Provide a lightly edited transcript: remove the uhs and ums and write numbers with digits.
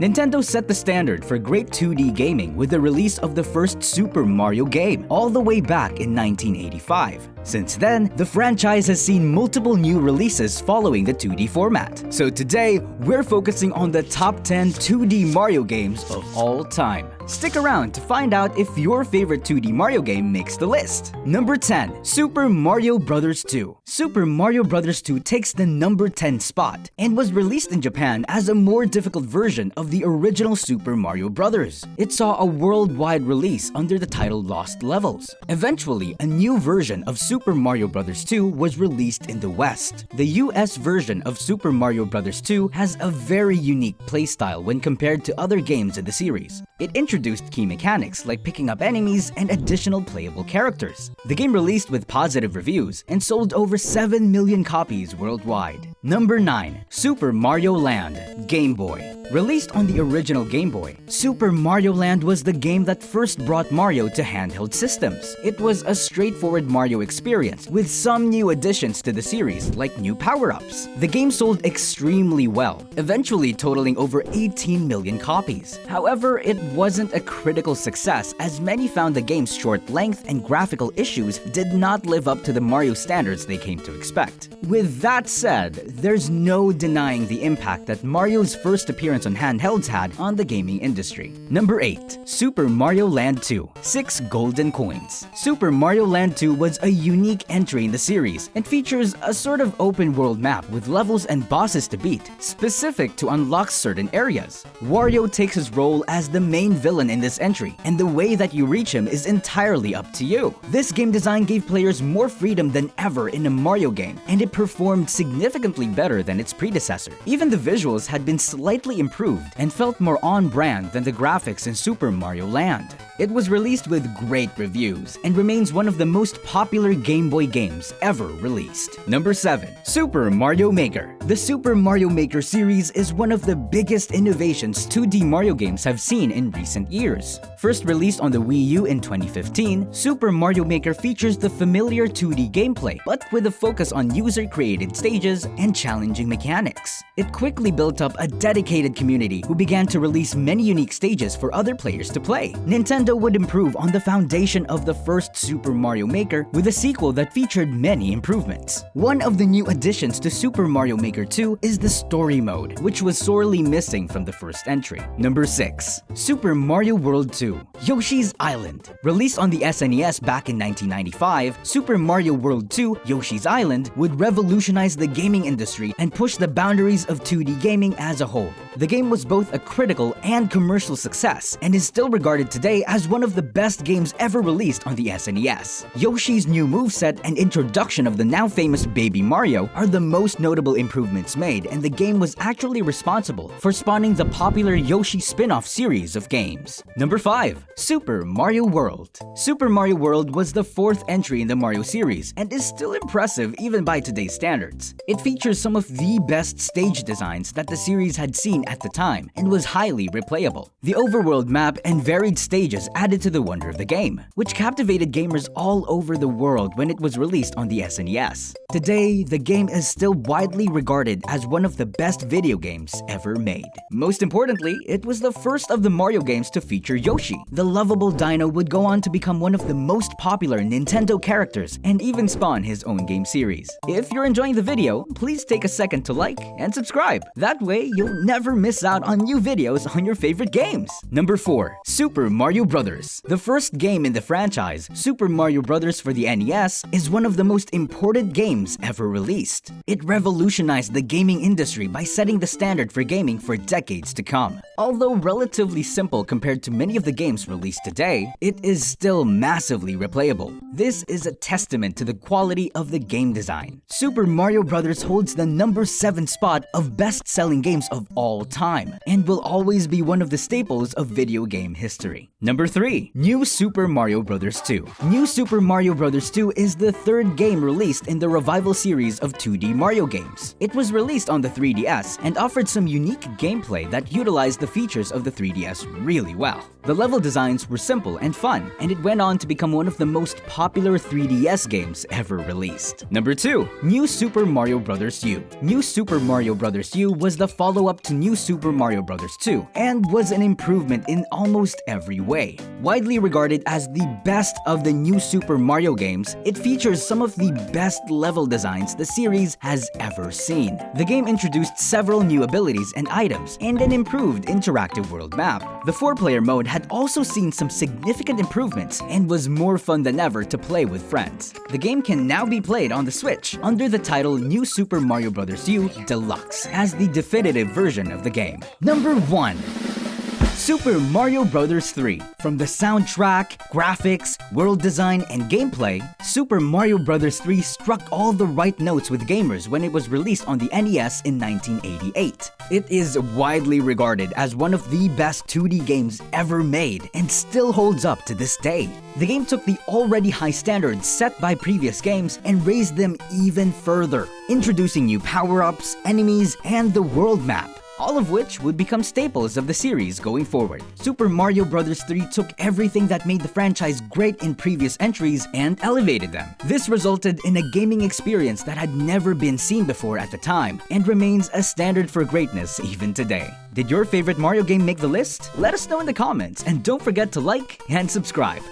Nintendo set the standard for great 2D gaming with the release of the first Super Mario game, all the way back in 1985. Since then, the franchise has seen multiple new releases following the 2D format. So today, we're focusing on the top 10 2D Mario games of all time. Stick around to find out if your favorite 2D Mario game makes the list. Number 10. Super Mario Bros. 2. Super Mario Bros. 2 takes the number 10 spot and was released in Japan as a more difficult version of the original Super Mario Bros. It saw a worldwide release under the title Lost Levels. Eventually, a new version of Super Mario Bros. 2 was released in the West. The US version of Super Mario Bros. 2 has a very unique playstyle when compared to other games in the series. It introduced key mechanics like picking up enemies and additional playable characters. The game released with positive reviews and sold over 7 million copies worldwide. Number 9. Super Mario Land, Game Boy. Released on the original Game Boy, Super Mario Land was the game that first brought Mario to handheld systems. It was a straightforward Mario experience with some new additions to the series, like new power-ups. The game sold extremely well, eventually totaling over 18 million copies. However, it wasn't a critical success as many found the game's short length and graphical issues did not live up to the Mario standards they came to expect. With that said, there's no denying the impact that Mario's first appearance on handhelds had on the gaming industry. Number 8. Super Mario Land 2. 6 Golden Coins. Super Mario Land 2 was a unique entry in the series and features a sort of open-world map with levels and bosses to beat, specific to unlock certain areas. Wario takes his role as the main villain in this entry, and the way that you reach him is entirely up to you. This game design gave players more freedom than ever in a Mario game, and it performed significantly better than its predecessor. Even the visuals had been slightly improved and felt more on-brand than the graphics in Super Mario Land. It was released with great reviews and remains one of the most popular Game Boy games ever released. Number 7. Super Mario Maker. The Super Mario Maker series is one of the biggest innovations 2D Mario games have seen in recent years. First released on the Wii U in 2015, Super Mario Maker features the familiar 2D gameplay, but with a focus on user-created stages and challenging mechanics. It quickly built up a dedicated community who began to release many unique stages for other players to play. Nintendo would improve on the foundation of the first Super Mario Maker with a sequel that featured many improvements. One of the new additions to Super Mario Maker 2 is the story mode, which was sorely missing from the first entry. Number 6. Super Mario World 2. Yoshi's Island. Released on the SNES back in 1995, Super Mario World 2 Yoshi's Island would revolutionize the gaming industry and push the boundaries of 2D gaming as a whole. The game was both a critical and commercial success and is still regarded today as one of the best games ever released on the SNES. Yoshi's new moveset and introduction of the now famous Baby Mario are the most notable improvements made, and the game was actually responsible for spawning the popular Yoshi spin-off series of games. Number 5. Super Mario World. Super Mario World was the fourth entry in the Mario series and is still impressive even by today's standards. It features some of the best stage designs that the series had seen at the time and was highly replayable. The overworld map and varied stages added to the wonder of the game, which captivated gamers all over the world when it was released on the SNES. Today, the game is still widely regarded as one of the best video games ever made. Most importantly, it was the first of the Mario games to feature Yoshi. The lovable dino would go on to become one of the most popular Nintendo characters and even spawn his own game series. If you're enjoying the video, please take a second to like and subscribe. That way, you'll never miss out on new videos on your favorite games. Number 4. Super Mario Bros. The first game in the franchise, Super Mario Bros. For the NES, is one of the most important games ever released. It revolutionized the gaming industry by setting the standard for gaming for decades to come. Although relatively simple compared to many of the games released today, it is still massively replayable. This is a testament to the quality of the game design. Super Mario Bros. Holds the number 7 spot of best-selling games of all time and will always be one of the staples of video game history. Number 3. New Super Mario Bros. 2. New Super Mario Bros. 2 is the third game released in the revival series of 2D Mario games. It was released on the 3DS and offered some unique gameplay that utilized the features of the 3DS really well. The level designs were simple and fun, and it went on to become one of the most popular 3DS games ever released. Number 2. New Super Mario Bros. Bros. U. New Super Mario Bros. U was the follow-up to New Super Mario Bros. 2 and was an improvement in almost every way. Widely regarded as the best of the New Super Mario games, it features some of the best level designs the series has ever seen. The game introduced several new abilities and items, and an improved interactive world map. The 4-player mode had also seen some significant improvements and was more fun than ever to play with friends. The game can now be played on the Switch under the title New Super Mario Bros. U Deluxe as the definitive version of the game. Number 1. Super Mario Bros. 3. From the soundtrack, graphics, world design, and gameplay, Super Mario Bros. 3 struck all the right notes with gamers when it was released on the NES in 1988. It is widely regarded as one of the best 2D games ever made and still holds up to this day. The game took the already high standards set by previous games and raised them even further, introducing new power-ups, enemies, and the world map, all of which would become staples of the series going forward. Super Mario Bros. 3 took everything that made the franchise great in previous entries and elevated them. This resulted in a gaming experience that had never been seen before at the time and remains a standard for greatness even today. Did your favorite Mario game make the list? Let us know in the comments, and don't forget to like and subscribe.